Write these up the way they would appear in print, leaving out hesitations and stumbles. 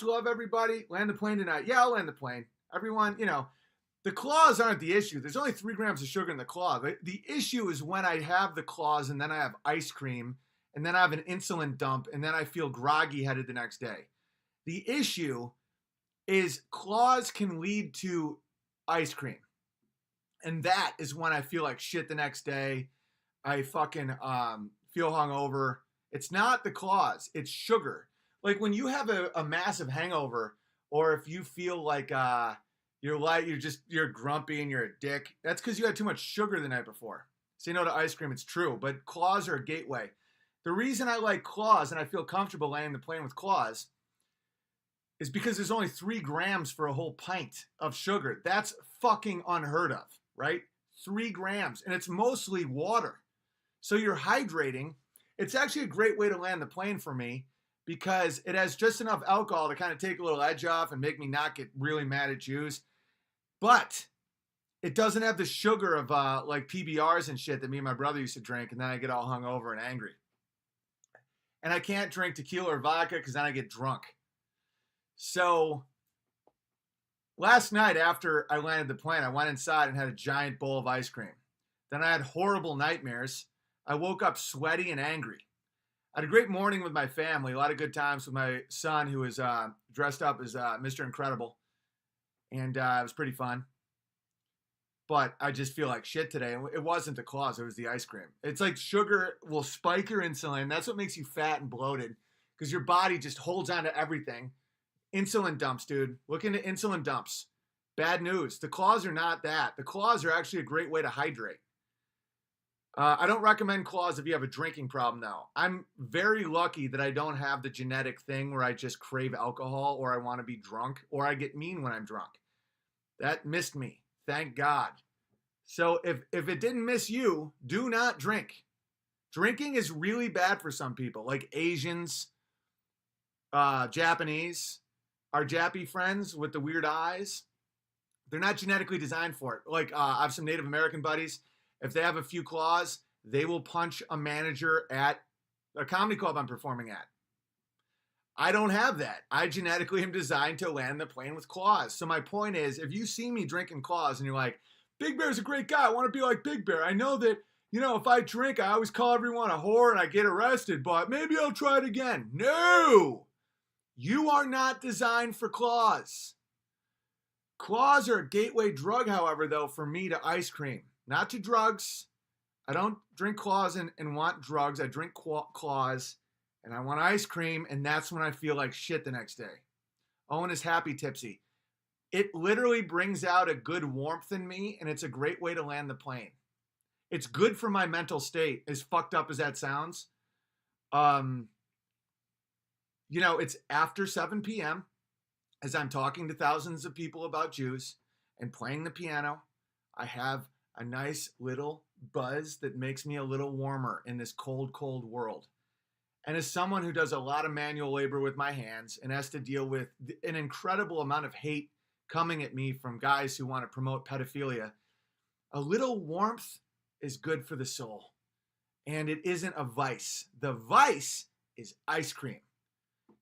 love everybody. Land the plane tonight. Yeah, I'll land the plane. Everyone, the claws aren't the issue. There's only 3 grams of sugar in the claw. The issue is when I have the claws and then I have ice cream and then I have an insulin dump and then I feel groggy headed the next day. The issue is claws can lead to ice cream. And that is when I feel like shit the next day. I fucking feel hungover. It's not the claws, it's sugar. Like when you have a massive hangover, or if you feel like you're grumpy and you're a dick, that's because you had too much sugar the night before. Say no to ice cream, it's true. But claws are a gateway. The reason I like claws and I feel comfortable landing the plane with claws is because there's only 3 grams for a whole pint of sugar. That's fucking unheard of, right? 3 grams. And it's mostly water. So you're hydrating. It's actually a great way to land the plane for me because it has just enough alcohol to kind of take a little edge off and make me not get really mad at Jews. But it doesn't have the sugar of like PBRs and shit that me and my brother used to drink, and then I get all hungover and angry. And I can't drink tequila or vodka because then I get drunk. So last night after I landed the plane, I went inside and had a giant bowl of ice cream. Then I had horrible nightmares. I woke up sweaty and angry. I had a great morning with my family, a lot of good times with my son who was dressed up as Mr. Incredible. And it was pretty fun. But I just feel like shit today. It wasn't the claws, it was the ice cream. It's like sugar will spike your insulin. That's what makes you fat and bloated because your body just holds on to everything. Insulin dumps, dude. Look into insulin dumps. Bad news. The claws are not that. The claws are actually a great way to hydrate. I don't recommend claws if you have a drinking problem, though. I'm very lucky that I don't have the genetic thing where I just crave alcohol or I want to be drunk or I get mean when I'm drunk. That missed me. Thank God. So if it didn't miss you, do not drink. Drinking is really bad for some people, like Asians, Japanese, our Jappy friends with the weird eyes. They're not genetically designed for it. Like I have some Native American buddies. If they have a few claws, they will punch a manager at a comedy club I'm performing at. I don't have that. I genetically am designed to land the plane with claws. So my point is, if you see me drinking claws and you're like, Big Bear's a great guy, I want to be like Big Bear. I know that, if I drink, I always call everyone a whore and I get arrested, but maybe I'll try it again. No! You are not designed for claws. Claws are a gateway drug, however, though, for me to ice cream. Not to drugs. I don't drink claws and want drugs. I drink claws and I want ice cream, and that's when I feel like shit the next day. Owen is happy tipsy. It literally brings out a good warmth in me, and it's a great way to land the plane. It's good for my mental state, as fucked up as that sounds. It's after 7 p.m. as I'm talking to thousands of people about Jews and playing the piano. I have a nice little buzz that makes me a little warmer in this cold, cold world. And as someone who does a lot of manual labor with my hands and has to deal with an incredible amount of hate coming at me from guys who want to promote pedophilia, a little warmth is good for the soul. And it isn't a vice. The vice is ice cream.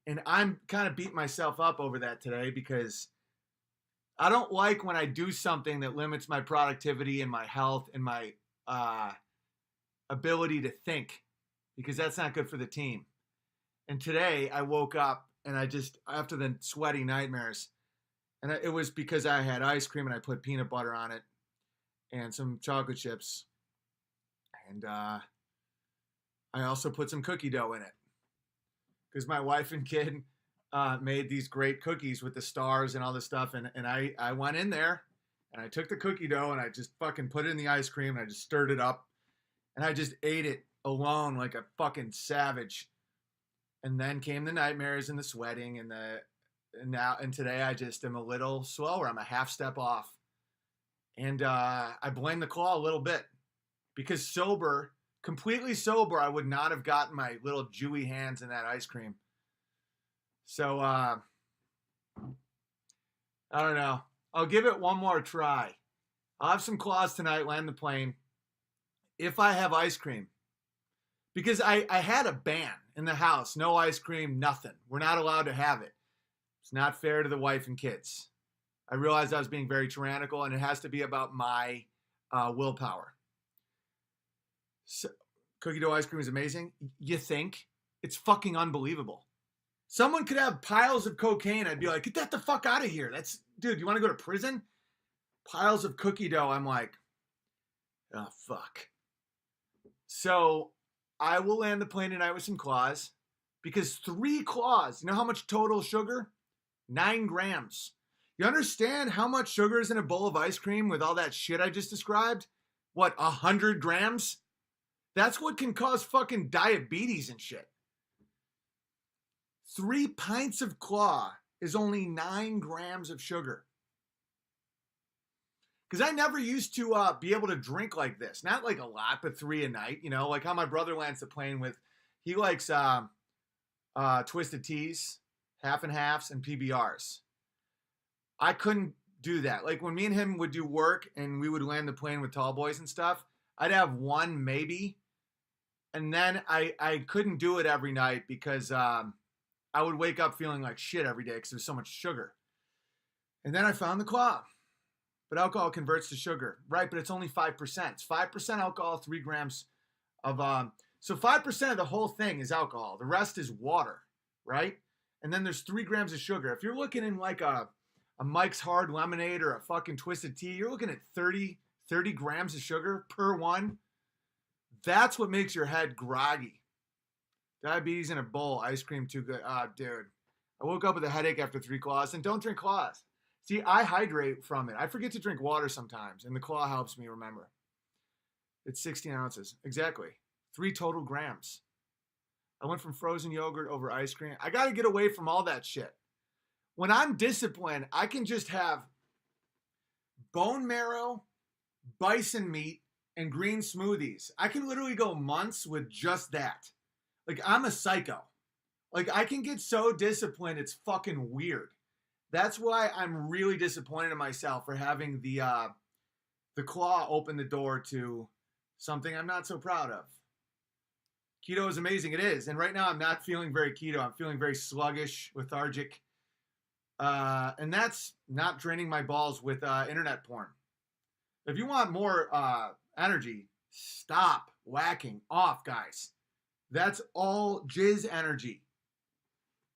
And I'm kind of beating myself up over that today because I don't like when I do something that limits my productivity and my health and my ability to think, because that's not good for the team. And today I woke up and after the sweaty nightmares, and it was because I had ice cream and I put peanut butter on it and some chocolate chips. And I also put some cookie dough in it because my wife and kid made these great cookies with the stars and all this stuff. And I went in there and I took the cookie dough and I just fucking put it in the ice cream and I just stirred it up and I just ate it alone like a fucking savage. And then came the nightmares and the sweating and today I just am a little slower. I'm a half step off. And I blame the claw a little bit because completely sober, I would not have gotten my little Jewy hands in that ice cream. So, I don't know. I'll give it one more try. I'll have some claws tonight, land the plane, if I have ice cream. Because I had a ban in the house. No ice cream, nothing. We're not allowed to have it. It's not fair to the wife and kids. I realized I was being very tyrannical, and it has to be about my willpower. So, cookie dough ice cream is amazing. You think? It's fucking unbelievable. Someone could have piles of cocaine. I'd be like, get that the fuck out of here. That's, dude, you want to go to prison? Piles of cookie dough. I'm like, oh, fuck. So I will land the plane tonight with some claws, because 3 claws, you know how much total sugar? 9 grams. You understand how much sugar is in a bowl of ice cream with all that shit I just described? What, 100 grams? That's what can cause fucking diabetes and shit. 3 pints of claw is only 9 grams of sugar. Because I never used to be able to drink like this. Not like a lot, but 3 a night. You know, like how my brother lands the plane with. He likes twisted teas, half and halves, and PBRs. I couldn't do that. Like when me and him would do work and we would land the plane with tall boys and stuff, I'd have one maybe. And then I couldn't do it every night because I would wake up feeling like shit every day because there's so much sugar. And then I found the claw. But alcohol converts to sugar, right? But it's only 5%. It's 5% alcohol, 3 grams of, so 5% of the whole thing is alcohol. The rest is water, right? And then there's 3 grams of sugar. If you're looking in like a Mike's Hard Lemonade or a fucking Twisted Tea, you're looking at 30 grams of sugar per one. That's what makes your head groggy. Diabetes in a bowl, ice cream too good. Dude, I woke up with a headache after 3 claws, and don't drink claws. See, I hydrate from it. I forget to drink water sometimes, and the claw helps me remember. It's 16 ounces. Exactly. 3 total grams. I went from frozen yogurt over ice cream. I got to get away from all that shit. When I'm disciplined, I can just have bone marrow, bison meat, and green smoothies. I can literally go months with just that. Like, I'm a psycho. Like, I can get so disciplined, it's fucking weird. That's why I'm really disappointed in myself for having the claw open the door to something I'm not so proud of. Keto is amazing. It is. And right now I'm not feeling very keto. I'm feeling very sluggish, lethargic. And that's not draining my balls with internet porn. If you want more energy, stop whacking off, guys. That's all jizz energy.